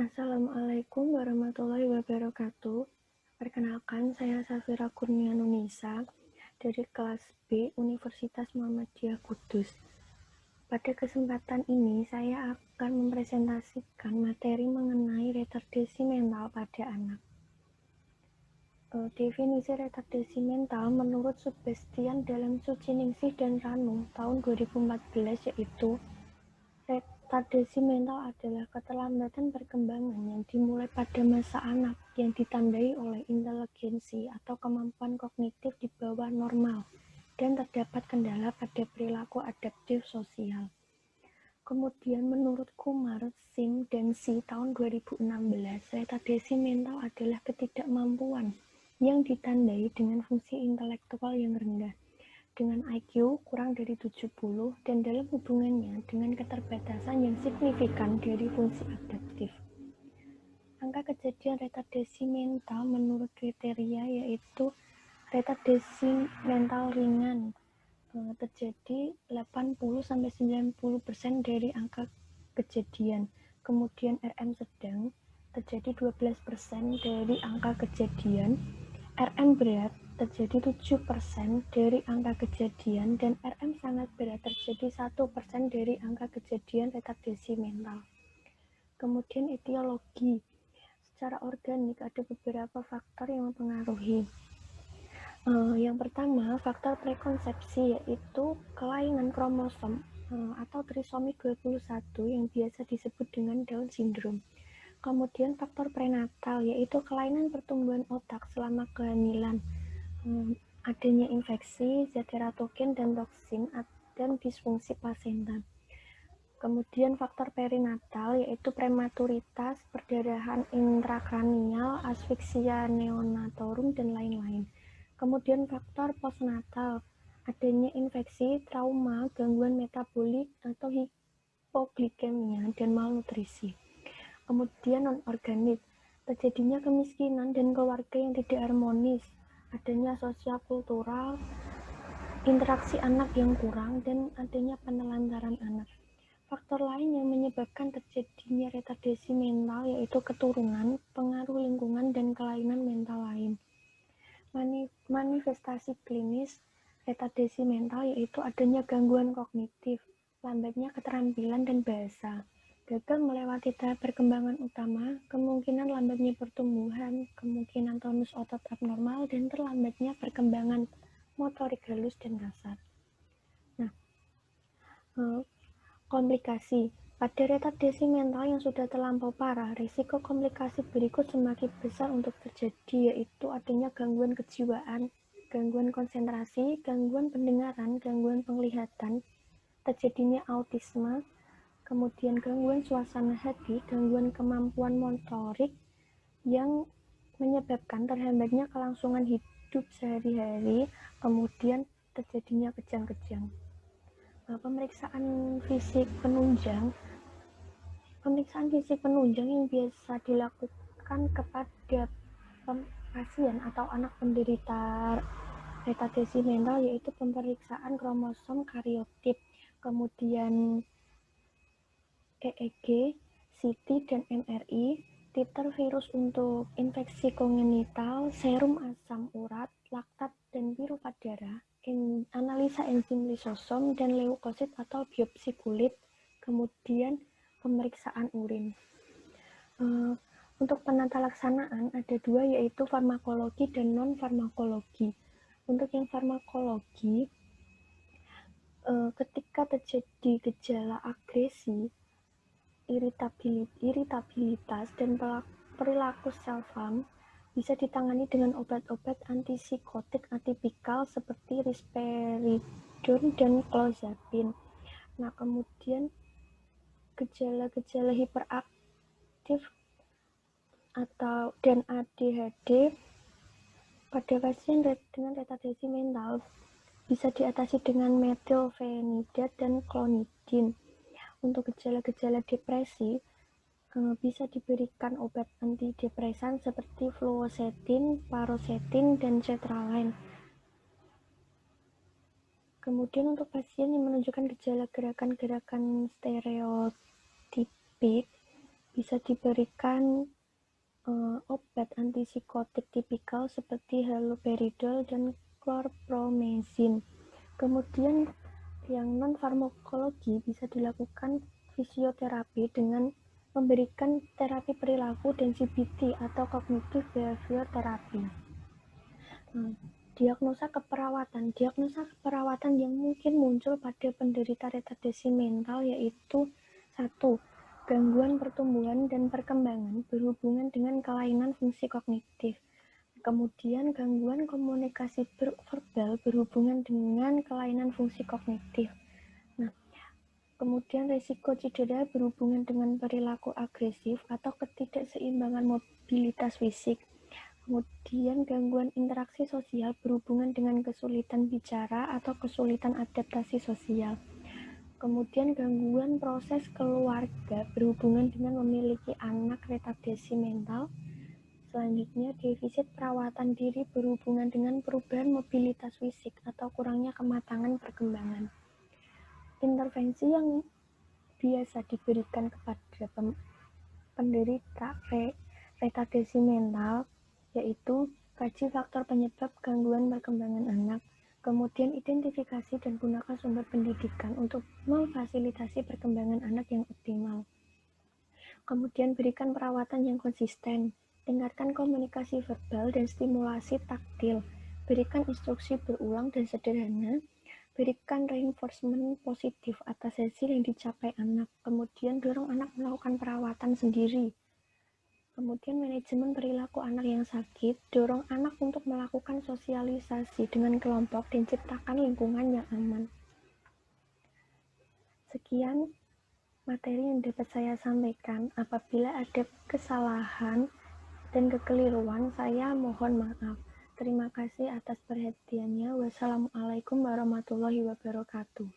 Assalamualaikum warahmatullahi wabarakatuh. Perkenalkan, saya Safira Kurnianunisa dari kelas B Universitas Muhammadiyah Kudus. Pada kesempatan ini, saya akan mempresentasikan materi mengenai retardasi mental pada anak. Definisi retardasi mental menurut Sebastian dalam Suciningsih dan Ranum tahun 2014 yaitu retardasi mental adalah keterlambatan perkembangan yang dimulai pada masa anak yang ditandai oleh inteligensi atau kemampuan kognitif di bawah normal dan terdapat kendala pada perilaku adaptif sosial. Kemudian menurut Kumar, Sim, dan Si tahun 2016, retardasi mental adalah ketidakmampuan yang ditandai dengan fungsi intelektual yang rendah, dengan IQ kurang dari 70 dan dalam hubungannya dengan keterbatasan yang signifikan dari fungsi adaptif. Angka kejadian retardasi mental menurut kriteria yaitu retardasi mental ringan terjadi 80-90% dari angka kejadian. Kemudian RM sedang terjadi 12% dari angka kejadian. RM berat terjadi 7% dari angka kejadian dan RM sangat berat terjadi 1% dari angka kejadian retardasi mental. Kemudian etiologi. Secara organik ada beberapa faktor yang mempengaruhi. Yang pertama, faktor prekonsepsi yaitu kelainan kromosom atau trisomi 21 yang biasa disebut dengan Down syndrome. Kemudian faktor prenatal yaitu kelainan pertumbuhan otak selama kehamilan, adanya infeksi, zat teratogen dan toksin, dan disfungsi plasenta. Kemudian faktor perinatal yaitu prematuritas, perdarahan intrakranial, asfiksia neonatorum, dan lain-lain. Kemudian faktor postnatal, adanya infeksi, trauma, gangguan metabolik atau hipoglikemia dan malnutrisi. Kemudian non-organik, terjadinya kemiskinan dan keluarga yang tidak harmonis, adanya sosial kultural, interaksi anak yang kurang, dan adanya penelantaran anak. Faktor lain yang menyebabkan terjadinya retardasi mental yaitu keturunan, pengaruh lingkungan, dan kelainan mental lain. Manifestasi klinis retardasi mental yaitu adanya gangguan kognitif, lambatnya keterampilan dan bahasa, gagal melewati tahap perkembangan utama, kemungkinan lambatnya pertumbuhan, kemungkinan tonus otot abnormal, dan terlambatnya perkembangan motorik halus dan kasar. Nah, komplikasi. Pada retardasi mental yang sudah terlampau parah, risiko komplikasi berikut semakin besar untuk terjadi, yaitu adanya gangguan kejiwaan, gangguan konsentrasi, gangguan pendengaran, gangguan penglihatan, terjadinya autisme, kemudian gangguan suasana hati, gangguan kemampuan motorik yang menyebabkan terhambatnya kelangsungan hidup sehari-hari, kemudian terjadinya kejang-kejang. Pemeriksaan fisik penunjang yang biasa dilakukan kepada pasien atau anak penderita retardasi mental yaitu pemeriksaan kromosom kariotip, kemudian EEG, CT, dan MRI, titer virus untuk infeksi kongenital, serum asam urat, laktat, dan piruvat darah, analisa enzim lisosom dan leukosit atau biopsi kulit, kemudian pemeriksaan urin. Untuk penata laksanaan ada dua yaitu farmakologi dan non-farmakologi. Untuk yang farmakologi, ketika terjadi gejala agresi, iritabilitas, dan perilaku self-harm bisa ditangani dengan obat-obat antipsikotik atipikal seperti risperidone dan clozapine. Nah, kemudian gejala-gejala hiperaktif dan ADHD pada pasien dengan retardasi mental bisa diatasi dengan metilfenidat dan klonidin. Untuk gejala-gejala depresi bisa diberikan obat antidepresan seperti fluoxetine, paroxetine, dan sertraline. Kemudian untuk pasien yang menunjukkan gejala gerakan-gerakan stereotipik bisa diberikan obat antipsikotik tipikal seperti haloperidol dan chlorpromazine. Kemudian yang non-farmakologi bisa dilakukan fisioterapi dengan memberikan terapi perilaku dan CBT atau cognitive behavior therapy. Diagnosa keperawatan yang mungkin muncul pada penderita retardasi mental yaitu 1. Gangguan pertumbuhan dan perkembangan berhubungan dengan kelainan fungsi kognitif. Kemudian gangguan komunikasi verbal berhubungan dengan kelainan fungsi kognitif. Kemudian risiko cedera berhubungan dengan perilaku agresif atau ketidakseimbangan mobilitas fisik. Kemudian gangguan interaksi sosial berhubungan dengan kesulitan bicara atau kesulitan adaptasi sosial. Kemudian gangguan proses keluarga berhubungan dengan memiliki anak retardasi mental. Selanjutnya, defisit perawatan diri berhubungan dengan perubahan mobilitas fisik atau kurangnya kematangan perkembangan. Intervensi yang biasa diberikan kepada penderita retardasi mental yaitu kaji faktor penyebab gangguan perkembangan anak, kemudian identifikasi dan gunakan sumber pendidikan untuk memfasilitasi perkembangan anak yang optimal. Kemudian berikan perawatan yang konsisten, tingkatkan komunikasi verbal dan stimulasi taktil, berikan instruksi berulang dan sederhana, berikan reinforcement positif atas hasil yang dicapai anak, kemudian dorong anak melakukan perawatan sendiri. Kemudian manajemen perilaku anak yang sakit, dorong anak untuk melakukan sosialisasi dengan kelompok dan ciptakan lingkungan yang aman. Sekian materi yang dapat saya sampaikan. Apabila ada kesalahan dan kekeliruan, saya mohon maaf. Terima kasih atas perhatiannya. Wassalamualaikum warahmatullahi wabarakatuh.